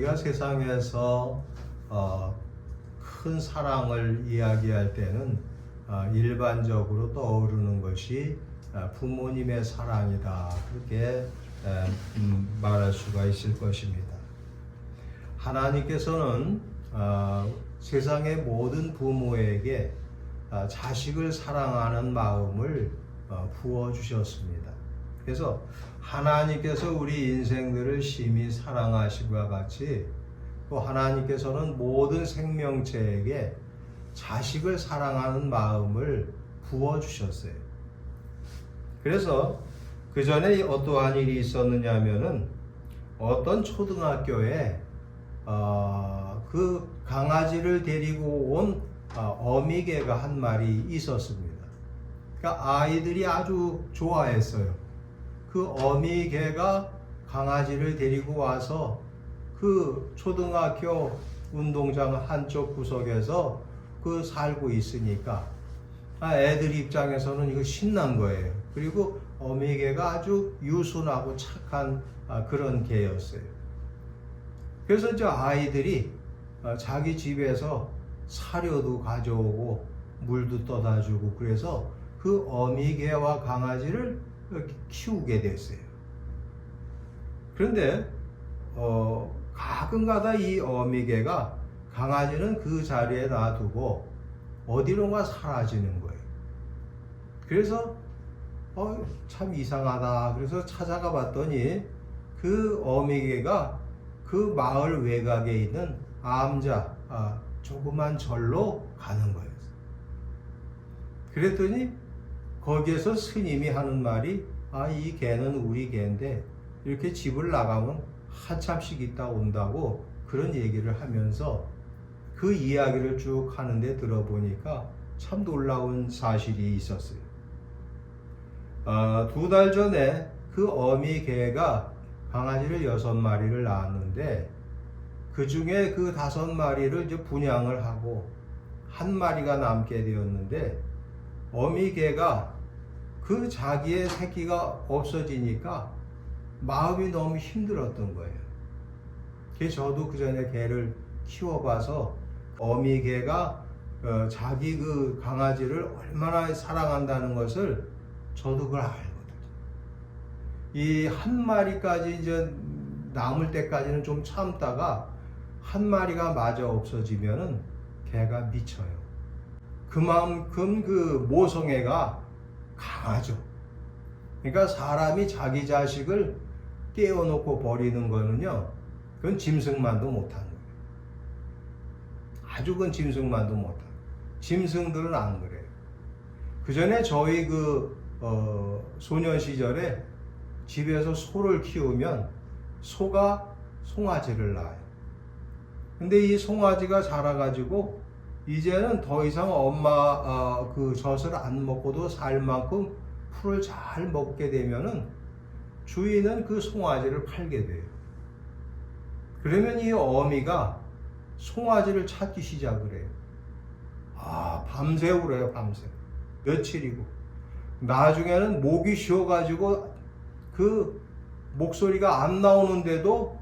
우리가 세상에서 큰 사랑을 이야기할 때는 일반적으로 떠오르는 것이 부모님의 사랑이다, 그렇게 말할 수가 있을 것입니다. 하나님께서는 세상의 모든 부모에게 자식을 사랑하는 마음을 부어주셨습니다. 그래서 하나님께서 우리 인생들을 심히 사랑하심과 같이 또 하나님께서는 모든 생명체에게 자식을 사랑하는 마음을 부어주셨어요. 그래서 그 전에 어떠한 일이 있었느냐 하면은 어떤 초등학교에 그 강아지를 데리고 온 어미개가 한 마리 있었습니다. 그러니까 아이들이 아주 좋아했어요. 그 어미개가 강아지를 데리고 와서 그 초등학교 운동장 한쪽 구석에서 그 살고 있으니까 애들 입장에서는 이거 신난 거예요. 그리고 어미개가 아주 유순하고 착한 그런 개였어요. 그래서 저 아이들이 자기 집에서 사료도 가져오고 물도 떠다 주고 그래서 그 어미개와 강아지를 키우게 됐어요. 그런데 가끔가다 이 어미개가 강아지는 그 자리에 놔두고 어디론가 사라지는 거예요. 그래서 참 이상하다. 그래서 찾아가 봤더니 그 어미개가 그 마을 외곽에 있는 암자 조그만 절로 가는 거예요. 그랬더니 거기에서 스님이 하는 말이 이 개는 우리 개인데 이렇게 집을 나가면 한참씩 있다 온다고 그런 얘기를 하면서 그 이야기를 쭉 하는데 들어보니까 참 놀라운 사실이 있었어요. 2달 전에 그 어미 개가 강아지를 6마리를 낳았는데 그 중에 그 5마리를 이제 분양을 하고 1마리가 남게 되었는데 어미 개가 그 자기의 새끼가 없어지니까 마음이 너무 힘들었던 거예요. 그래서 저도 그 전에 개를 키워봐서 어미 개가 자기 그 강아지를 얼마나 사랑한다는 것을 저도 그걸 알거든요. 이 1마리까지 이제 남을 때까지는 좀 참다가 1마리가 마저 없어지면은 개가 미쳐요. 그만큼 그 모성애가 강하죠. 그러니까 사람이 자기 자식을 떼어놓고 버리는 거는요, 그건 짐승만도 못하는 거예요. 아주 그건 짐승만도 못하는 거예요. 짐승들은 안 그래요. 그 전에 저희 소년 시절에 집에서 소를 키우면 소가 송아지를 낳아요. 근데 이 송아지가 자라가지고 이제는 더 이상 엄마 그 젖을 안 먹고도 살 만큼 풀을 잘 먹게 되면은 주인은 그 송아지를 팔게 돼요. 그러면 이 어미가 송아지를 찾기 시작을 해요. 밤새 울어요, 밤새. 며칠이고. 나중에는 목이 쉬어가지고 그 목소리가 안 나오는데도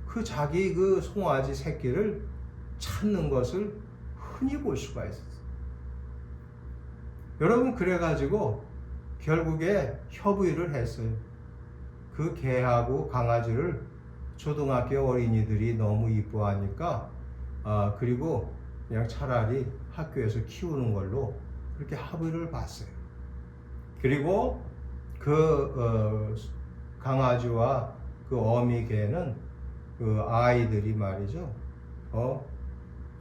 그 자기 그 송아지 새끼를 찾는 것을 흔히 볼 수가 있었어요. 여러분, 그래가지고 결국에 협의를 했어요. 그 개하고 강아지를 초등학교 어린이들이 너무 이뻐하니까 그리고 그냥 차라리 학교에서 키우는 걸로 그렇게 합의를 봤어요. 그리고 그 강아지와 그 어미 개는 그 아이들이 말이죠.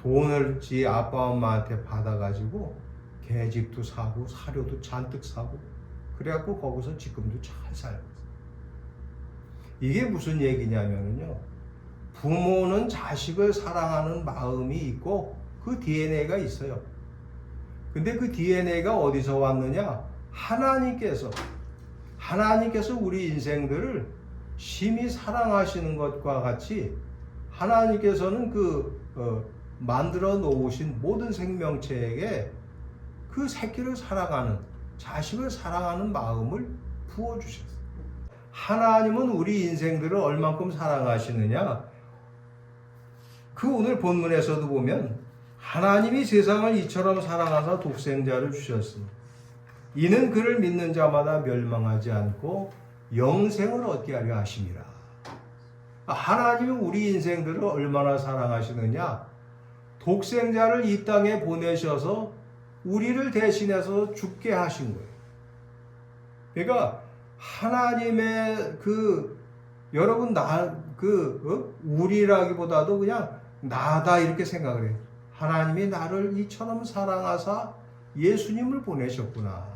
돈을 지 아빠 엄마한테 받아가지고 개집도 사고 사료도 잔뜩 사고 그래갖고 거기서 지금도 잘 살고 있어요. 이게 무슨 얘기냐면요, 부모는 자식을 사랑하는 마음이 있고 그 DNA가 있어요. 근데 그 DNA가 어디서 왔느냐? 하나님께서 우리 인생들을 심히 사랑하시는 것과 같이 하나님께서는 만들어 놓으신 모든 생명체에게 그 새끼를 사랑하는, 자식을 사랑하는 마음을 부어주셨어요. 하나님은 우리 인생들을 얼만큼 사랑하시느냐? 그 오늘 본문에서도 보면 하나님이 세상을 이처럼 사랑하사 독생자를 주셨으니 이는 그를 믿는 자마다 멸망하지 않고 영생을 얻게 하려 하심이라. 하나님이 우리 인생들을 얼마나 사랑하시느냐. 독생자를 이 땅에 보내셔서 우리를 대신해서 죽게 하신 거예요. 그러니까 하나님의 여러분 우리라기보다도 그냥 나다 이렇게 생각을 해요. 하나님이 나를 이처럼 사랑하사 예수님을 보내셨구나.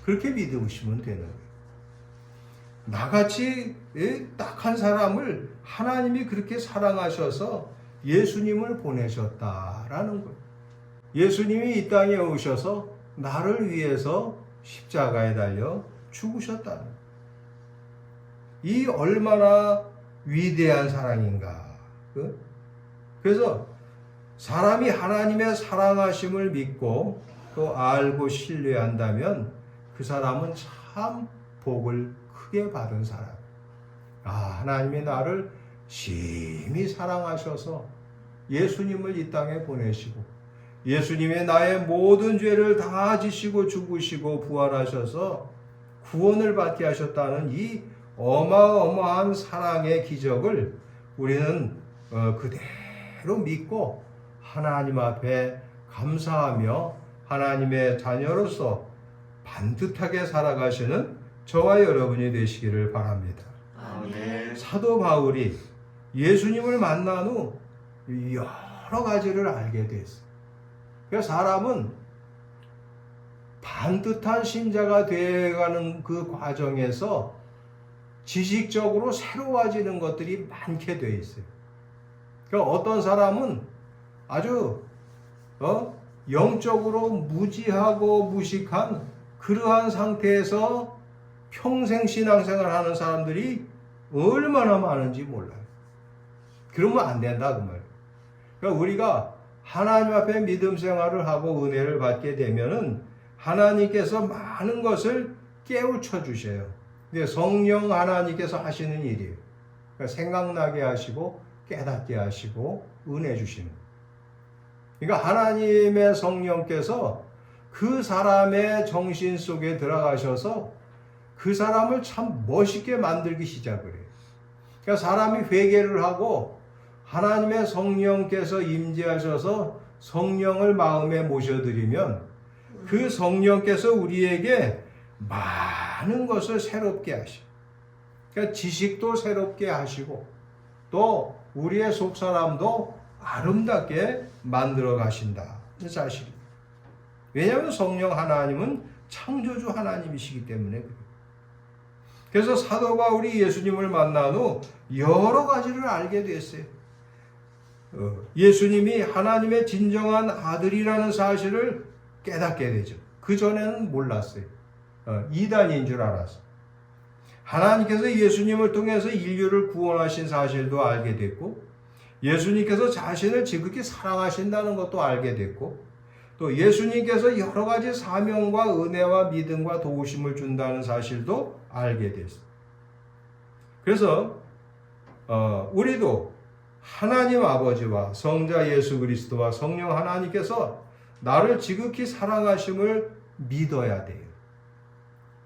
그렇게 믿으시면 되는 거예요. 나같이 딱한 사람을 하나님이 그렇게 사랑하셔서 예수님을 보내셨다라는 거예요. 예수님이 이 땅에 오셔서 나를 위해서 십자가에 달려 죽으셨다는 거예요. 이 얼마나 위대한 사랑인가. 그래서 사람이 하나님의 사랑하심을 믿고 또 알고 신뢰한다면 그 사람은 참 복을 크게 받은 사람. 하나님이 나를 심히 사랑하셔서 예수님을 이 땅에 보내시고 예수님이 나의 모든 죄를 다 지시고 죽으시고 부활하셔서 구원을 받게 하셨다는 이 어마어마한 사랑의 기적을 우리는 그대로 믿고 하나님 앞에 감사하며 하나님의 자녀로서 반듯하게 살아가시는 저와 여러분이 되시기를 바랍니다. 아멘. 사도 바울이 예수님을 만난 후 여러 가지를 알게 됐어요. 그러니까 사람은 반듯한 신자가 되어가는 그 과정에서 지식적으로 새로워지는 것들이 많게 되어 있어요. 그러니까 어떤 사람은 아주 영적으로 무지하고 무식한 그러한 상태에서 평생 신앙생활 하는 사람들이 얼마나 많은지 몰라요. 그러면 안 된다 그 말이에요. 그러니까 우리가 하나님 앞에 믿음 생활을 하고 은혜를 받게 되면은 하나님께서 많은 것을 깨우쳐 주셔요. 근데 성령 하나님께서 하시는 일이에요. 그러니까 생각나게 하시고 깨닫게 하시고 은혜 주시는. 그러니까 하나님의 성령께서 그 사람의 정신 속에 들어가셔서 그 사람을 참 멋있게 만들기 시작을 해요. 그러니까 사람이 회개를 하고 하나님의 성령께서 임재하셔서 성령을 마음에 모셔드리면 그 성령께서 우리에게 많은 것을 새롭게 하시고, 그러니까 지식도 새롭게 하시고 또 우리의 속사람도 아름답게 만들어 가신다. 이 사실입니다. 왜냐하면 성령 하나님은 창조주 하나님이시기 때문에 그래요. 그래서 사도 바울이 예수님을 만난 후 여러 가지를 알게 됐어요. 예수님이 하나님의 진정한 아들이라는 사실을 깨닫게 되죠. 그 전에는 몰랐어요. 이단인 줄 알았어요. 하나님께서 예수님을 통해서 인류를 구원하신 사실도 알게 됐고, 예수님께서 자신을 지극히 사랑하신다는 것도 알게 됐고, 또 예수님께서 여러 가지 사명과 은혜와 믿음과 도우심을 준다는 사실도 알게 됐어요. 그래서 우리도 하나님 아버지와 성자 예수 그리스도와 성령 하나님께서 나를 지극히 사랑하심을 믿어야 돼요.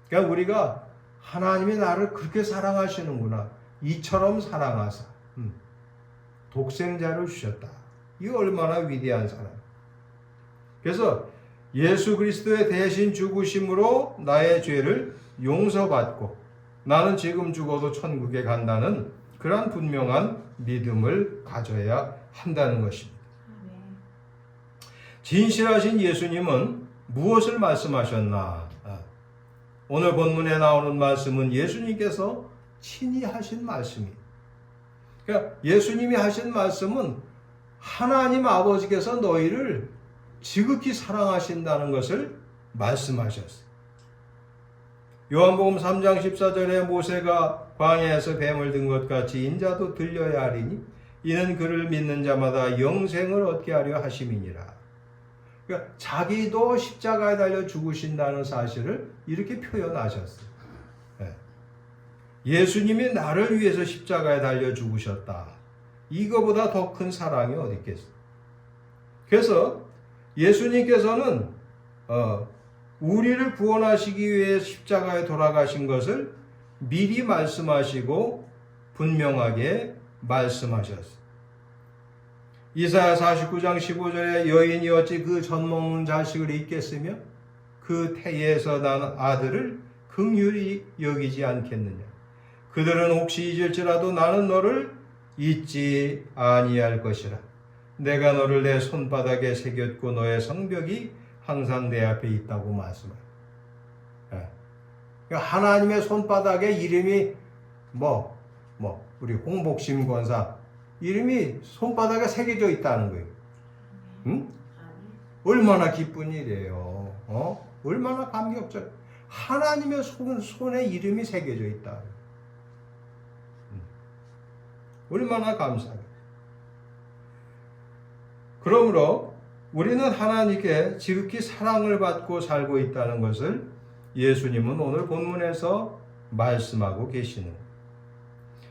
그러니까 우리가 하나님이 나를 그렇게 사랑하시는구나, 이처럼 사랑하사 독생자를 주셨다. 이 얼마나 위대한 사랑. 그래서 예수 그리스도의 대신 죽으심으로 나의 죄를 용서받고 나는 지금 죽어도 천국에 간다는 그런 분명한 믿음을 가져야 한다는 것입니다. 진실하신 예수님은 무엇을 말씀하셨나? 오늘 본문에 나오는 말씀은 예수님께서 친히 하신 말씀이에요. 그러니까 예수님이 하신 말씀은 하나님 아버지께서 너희를 지극히 사랑하신다는 것을 말씀하셨어요. 요한복음 3장 14절에 모세가 광야에서 뱀을 든 것 같이 인자도 들려야 하리니 이는 그를 믿는 자마다 영생을 얻게 하려 하심이니라. 그러니까 자기도 십자가에 달려 죽으신다는 사실을 이렇게 표현하셨어요. 예수님이 나를 위해서 십자가에 달려 죽으셨다. 이거보다 더 큰 사랑이 어디 있겠어? 그래서 예수님께서는 우리를 구원하시기 위해 십자가에 돌아가신 것을 미리 말씀하시고 분명하게 말씀하셨어요. 이사야 49장 15절에 여인이 어찌 그 젖먹는 자식을 잊겠으며 그 태에서 난 아들을 긍휼히 여기지 않겠느냐. 그들은 혹시 잊을지라도 나는 너를 잊지 아니할 것이라. 내가 너를 내 손바닥에 새겼고 너의 성벽이 항상 내 앞에 있다고 말씀해요. 하나님의 손바닥에 이름이 우리 홍복심 권사 이름이 손바닥에 새겨져 있다는 거예요. 응? 얼마나 기쁜 일이에요. 얼마나 감격적. 하나님의 손에 이름이 새겨져 있다. 얼마나 감사해요. 그러므로 우리는 하나님께 지극히 사랑을 받고 살고 있다는 것을 예수님은 오늘 본문에서 말씀하고 계시는 거예요.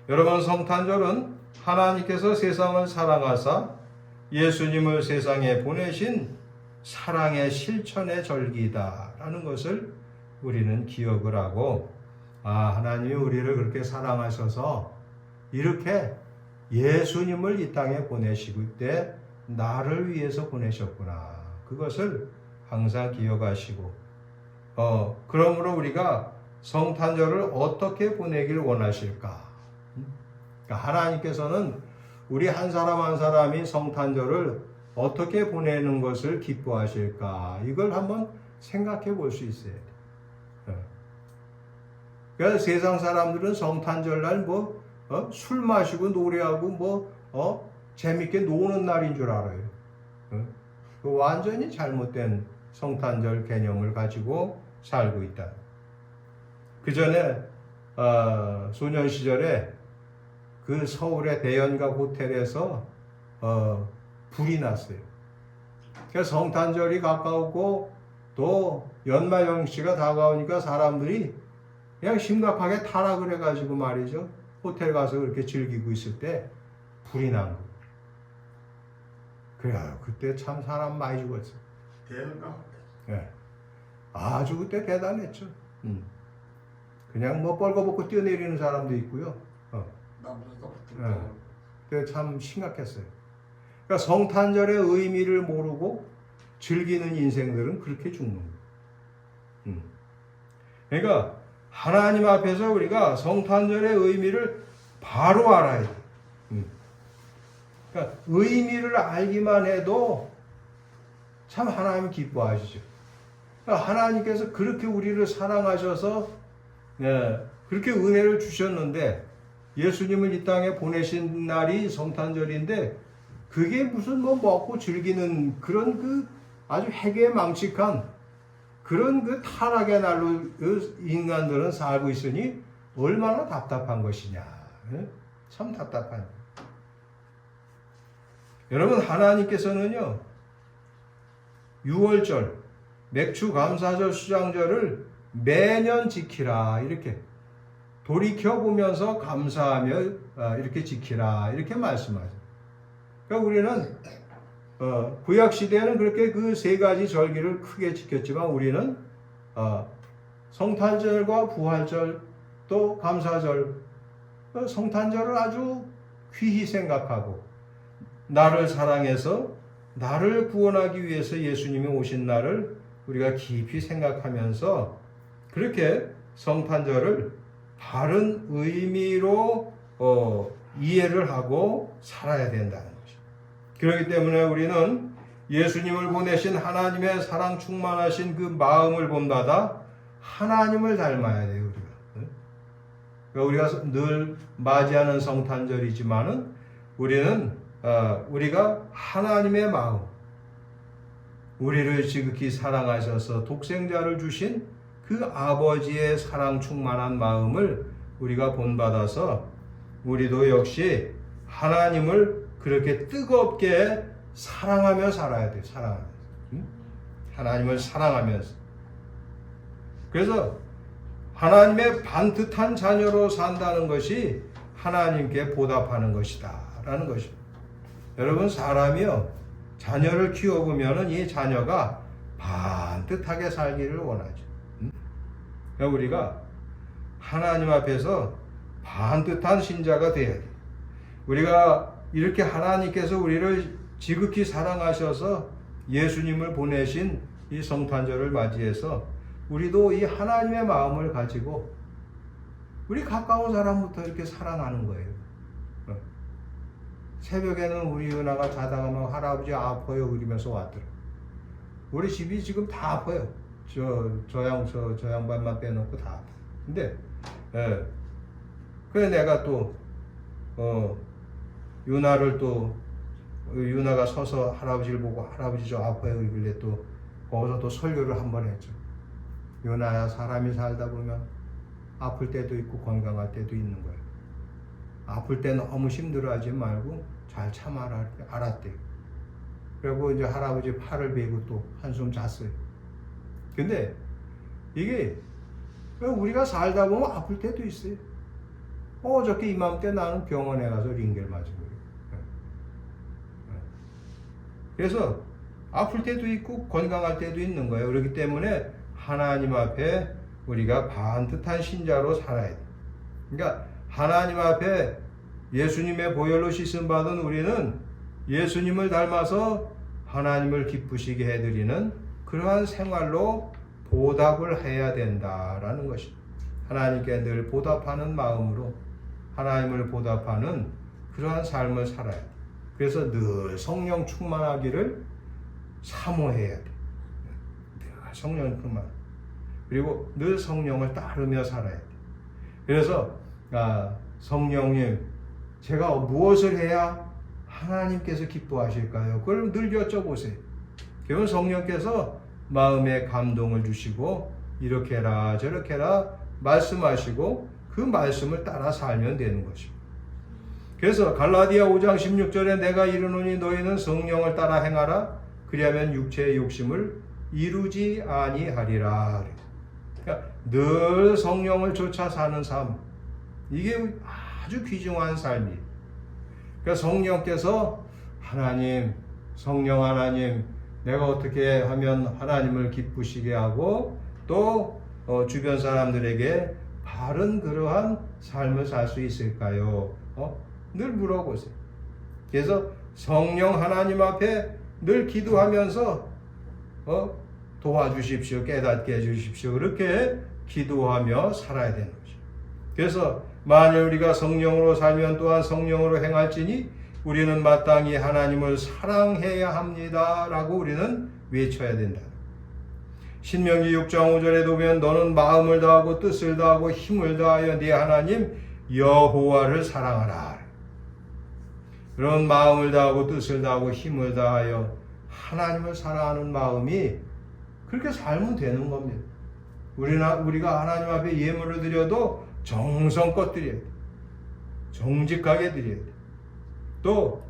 여러분, 성탄절은 하나님께서 세상을 사랑하사 예수님을 세상에 보내신 사랑의 실천의 절기다라는 것을 우리는 기억을 하고, 하나님이 우리를 그렇게 사랑하셔서 이렇게 예수님을 이 땅에 보내시고 때 나를 위해서 보내셨구나. 그것을 항상 기억하시고, 그러므로 우리가 성탄절을 어떻게 보내길 원하실까? 그러니까 하나님께서는 우리 한 사람 한 사람이 성탄절을 어떻게 보내는 것을 기뻐하실까? 이걸 한번 생각해 볼 수 있어야 돼. 그러니까 세상 사람들은 성탄절날 술 마시고 노래하고 재밌게 노는 날인 줄 알아요. 그 완전히 잘못된 성탄절 개념을 가지고 살고 있다. 그 전에 소년 시절에 그 서울의 대연각 호텔에서 불이 났어요. 그래서 성탄절이 가까웠고 또 연말연시가 다가오니까 사람들이 그냥 심각하게 타락을 해가지고 말이죠. 호텔 가서 그렇게 즐기고 있을 때 불이 난 거예요. 그래요. 그때 참 사람 많이 죽었어요. 대연각? 네. 아주 그때 대단했죠. 그냥 뻘거벗고 뛰어내리는 사람도 있고요. 그때 참 심각했어요. 그러니까 성탄절의 의미를 모르고 즐기는 인생들은 그렇게 죽는 거예요. 그러니까 하나님 앞에서 우리가 성탄절의 의미를 바로 알아야 돼요. 그러니까 의미를 알기만 해도 참 하나님 기뻐하시죠. 그러니까 하나님께서 그렇게 우리를 사랑하셔서 그렇게 은혜를 주셨는데 예수님을 이 땅에 보내신 날이 성탄절인데 그게 무슨 먹고 즐기는 그런 아주 해괴망측한 그런 타락의 날로 인간들은 살고 있으니 얼마나 답답한 것이냐. 참 답답한. 여러분, 하나님께서는요 6월절 맥주 감사절 수장절을 매년 지키라 이렇게 돌이켜보면서 감사하며 이렇게 지키라 이렇게 말씀하죠. 그러니까 우리는 구약시대에는 그렇게 그 세 가지 절기를 크게 지켰지만 우리는 성탄절과 부활절 또 감사절 성탄절을 아주 귀히 생각하고 나를 사랑해서 나를 구원하기 위해서 예수님이 오신 날을 우리가 깊이 생각하면서 그렇게 성탄절을 바른 의미로 이해를 하고 살아야 된다는 것입니다. 그렇기 때문에 우리는 예수님을 보내신 하나님의 사랑 충만하신 그 마음을 본받아 하나님을 닮아야 돼요. 우리가 늘 맞이하는 성탄절이지만은 우리는 우리가 하나님의 마음, 우리를 지극히 사랑하셔서 독생자를 주신 그 아버지의 사랑 충만한 마음을 우리가 본받아서 우리도 역시 하나님을 그렇게 뜨겁게 사랑하며 살아야 돼요. 사랑하면서. 하나님을 사랑하면서. 그래서 하나님의 반듯한 자녀로 산다는 것이 하나님께 보답하는 것이다 된다라는 것입니다. 여러분, 사람이요, 자녀를 키워보면 이 자녀가 반듯하게 살기를 원하죠. 그러니까 우리가 하나님 앞에서 반듯한 신자가 돼야 돼요. 우리가 이렇게 하나님께서 우리를 지극히 사랑하셔서 예수님을 보내신 이 성탄절을 맞이해서 우리도 이 하나님의 마음을 가지고 우리 가까운 사람부터 이렇게 사랑하는 거예요. 새벽에는 우리 은하가 자다가 막 할아버지 아파요 그러면서 왔더라. 우리 집이 지금 다 아파요. 저 양반만 빼놓고 다 아파. 근데 그래 내가 또 유나가 서서 할아버지를 보고 할아버지 저 아파요 그러길래 또 거기서 또 설교를 한 번 했죠. 유나야, 사람이 살다 보면 아플 때도 있고 건강할 때도 있는 거예요. 아플 때 너무 힘들어하지 말고 잘 참아라 알았대요. 그리고 이제 할아버지 팔을 베고 또 한숨 잤어요. 근데 이게 우리가 살다 보면 아플 때도 있어요. 어저께 이맘때 나는 병원에 가서 링겔 맞은 거예요. 그래서 아플 때도 있고 건강할 때도 있는 거예요. 그렇기 때문에 하나님 앞에 우리가 반듯한 신자로 살아야 돼요. 그러니까 하나님 앞에 예수님의 보혈로 씻음 받은 우리는 예수님을 닮아서 하나님을 기쁘시게 해드리는 그러한 생활로 보답을 해야 된다라는 것입니다. 하나님께 늘 보답하는 마음으로 하나님을 보답하는 그러한 삶을 살아야 돼요. 그래서 늘 성령 충만하기를 사모해야 돼요. 늘 성령 충만. 그리고 늘 성령을 따르며 살아야 돼요. 그래서 성령님, 제가 무엇을 해야 하나님께서 기뻐하실까요? 그걸 늘 여쭤보세요. 그러면 성령께서 마음에 감동을 주시고 이렇게 해라 저렇게 해라 말씀하시고 그 말씀을 따라 살면 되는 것입니다. 그래서 갈라디아 5장 16절에 내가 이르노니 너희는 성령을 따라 행하라 그리하면 육체의 욕심을 이루지 아니하리라. 그러니까 늘 성령을 쫓아 사는 삶, 이게 아주 귀중한 삶이에요. 그러니까 성령께서 하나님, 성령 하나님, 내가 어떻게 하면 하나님을 기쁘시게 하고 또 주변 사람들에게 바른 그러한 삶을 살 수 있을까요? 늘 물어보세요. 그래서 성령 하나님 앞에 늘 기도하면서 도와주십시오, 깨닫게 해주십시오. 그렇게 기도하며 살아야 되는 것이죠. 그래서 만일 우리가 성령으로 살면 또한 성령으로 행할지니 우리는 마땅히 하나님을 사랑해야 합니다 라고 우리는 외쳐야 된다. 신명기 6장 5절에 보면 너는 마음을 다하고 뜻을 다하고 힘을 다하여 네 하나님 여호와를 사랑하라. 그런 마음을 다하고 뜻을 다하고 힘을 다하여 하나님을 사랑하는 마음이 그렇게 살면 되는 겁니다. 우리가 하나님 앞에 예물을 드려도 정성껏 드려야 돼. 정직하게 드려야 돼. 또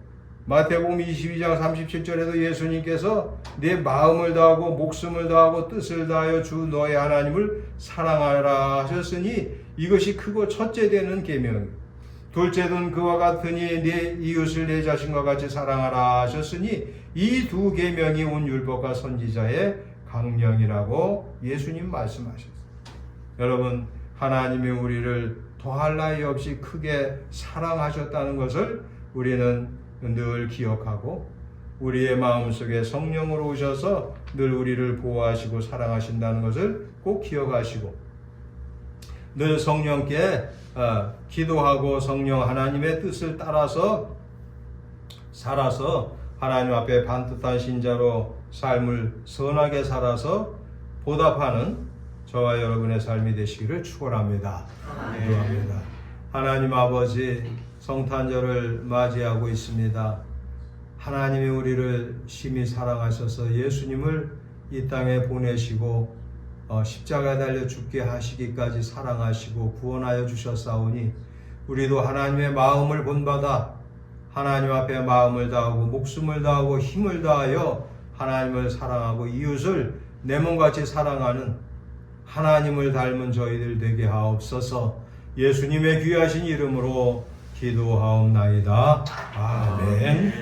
마태복음 22장 37절에도 예수님께서 내 마음을 다하고 목숨을 다하고 뜻을 다하여 주 너의 하나님을 사랑하라 하셨으니 이것이 크고 첫째 되는 계명이고 둘째는 그와 같으니 내 이웃을 내 자신과 같이 사랑하라 하셨으니 이 두 계명이 온 율법과 선지자의 강령이라고 예수님 말씀하셨어요. 여러분, 하나님이 우리를 더할 나위 없이 크게 사랑하셨다는 것을 우리는 늘 기억하고 우리의 마음속에 성령으로 오셔서 늘 우리를 보호하시고 사랑하신다는 것을 꼭 기억하시고 늘 성령께 기도하고 성령 하나님의 뜻을 따라서 살아서 하나님 앞에 반듯한 신자로 삶을 선하게 살아서 보답하는 저와 여러분의 삶이 되시기를 축원합니다. 기도합니다. 하나님 아버지, 성탄절을 맞이하고 있습니다. 하나님이 우리를 심히 사랑하셔서 예수님을 이 땅에 보내시고 십자가에 달려 죽게 하시기까지 사랑하시고 구원하여 주셨사오니 우리도 하나님의 마음을 본받아 하나님 앞에 마음을 다하고 목숨을 다하고 힘을 다하여 하나님을 사랑하고 이웃을 내 몸같이 사랑하는 하나님을 닮은 저희들 되게 하옵소서. 예수님의 귀하신 이름으로 기도하옵나이다. 아멘.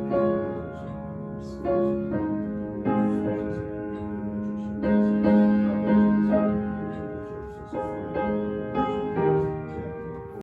아멘.